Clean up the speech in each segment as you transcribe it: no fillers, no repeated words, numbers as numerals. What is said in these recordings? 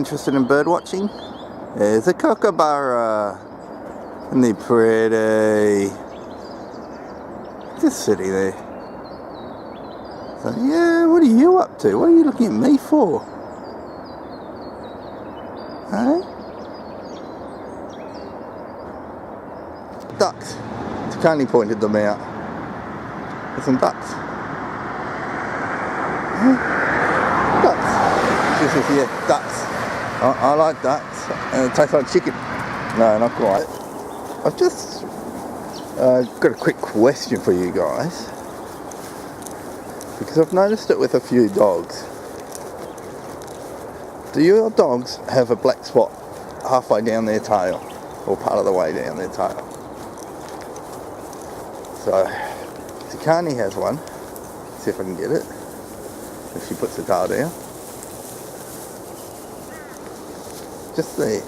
interested in bird watching? There's a Cookaburra. Isn't he pretty? Just sitting there. So yeah, what are you up to? What are you looking at me for? Hey? Ducks. Tikaani pointed them out. There's some ducks. Huh? Ducks. She says, yeah, ducks. I like ducks. And it tastes like chicken. No, not quite. I've just got a quick question for you guys. Because I've noticed it with a few dogs. Do your dogs have a black spot halfway down their tail? Or part of the way down their tail? So, Tikaani has one. See if I can get it. If she puts the tail down. Just there.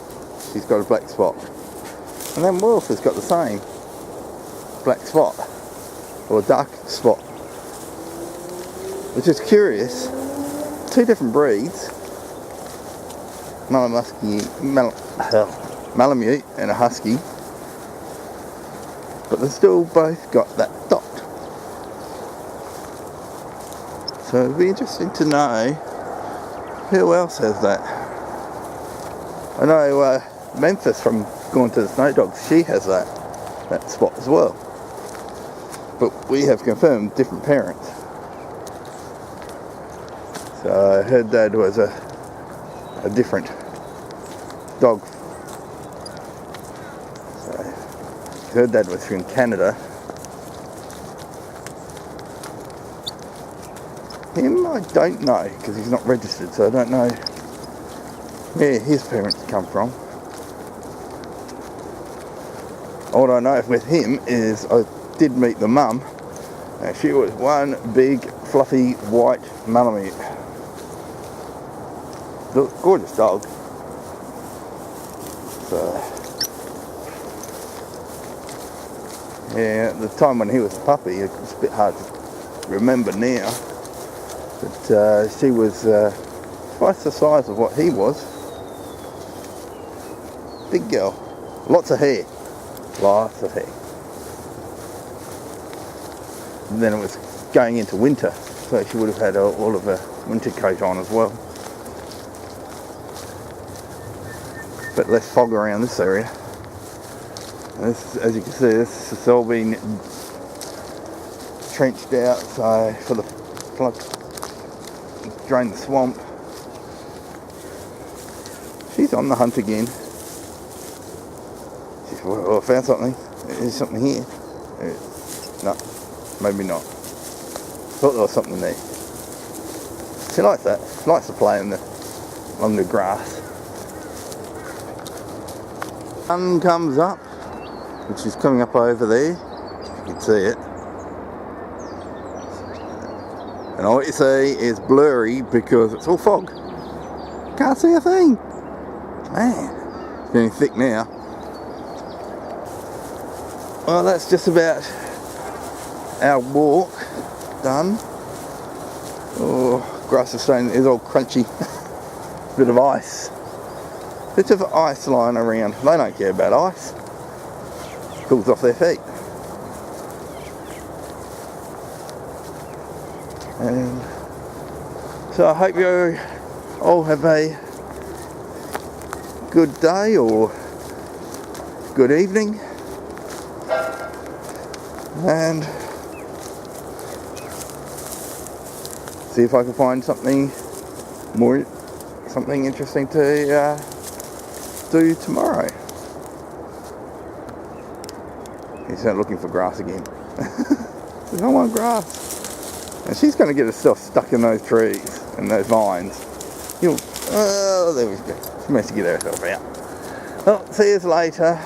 She's got a black spot. And then Wolf has got the same black spot. Or dark spot. Which is curious. Two different breeds. Malamute and a husky. But they've still both got that dot. So it'd be interesting to know who else has that. I know Memphis from going to the Snow Dogs, she has that spot as well. But we have confirmed different parents. So her dad was a different dog. So her dad was from Canada. Him, I don't know, because he's not registered, so I don't know where his parents come from. All I know with him is I did meet the mum, and she was one big, fluffy, white Malamute. Gorgeous dog. So, yeah, at the time when he was a puppy, it was a bit hard to remember now. But she was twice the size of what he was. Big girl. Lots of hair. Lots of hair. And then it was going into winter, so she would have had all of her winter coat on as well. But less fog around this area. This, as you can see, this has all been trenched out, so for the flood, drain the swamp. She's on the hunt again. She's, well, I found something. There's something here. No, maybe not. Thought there was something there. She likes that. She likes to play on the grass. Sun comes up, which is coming up over there. You can see it. And all you see is blurry because it's all fog. Can't see a thing. Man, it's getting thick now. Well, that's just about our walk done. Oh, grass is staying, is all crunchy. Bit of ice. Bit of ice lying around. They don't care about ice. Cools off their feet. And so I hope you all have a good day or good evening. And see if I can find something interesting to do tomorrow. He's not looking for grass again. I don't want grass. And she's going to get herself stuck in those trees and those vines. Oh, there we go. She managed to get herself out. Well, see you later.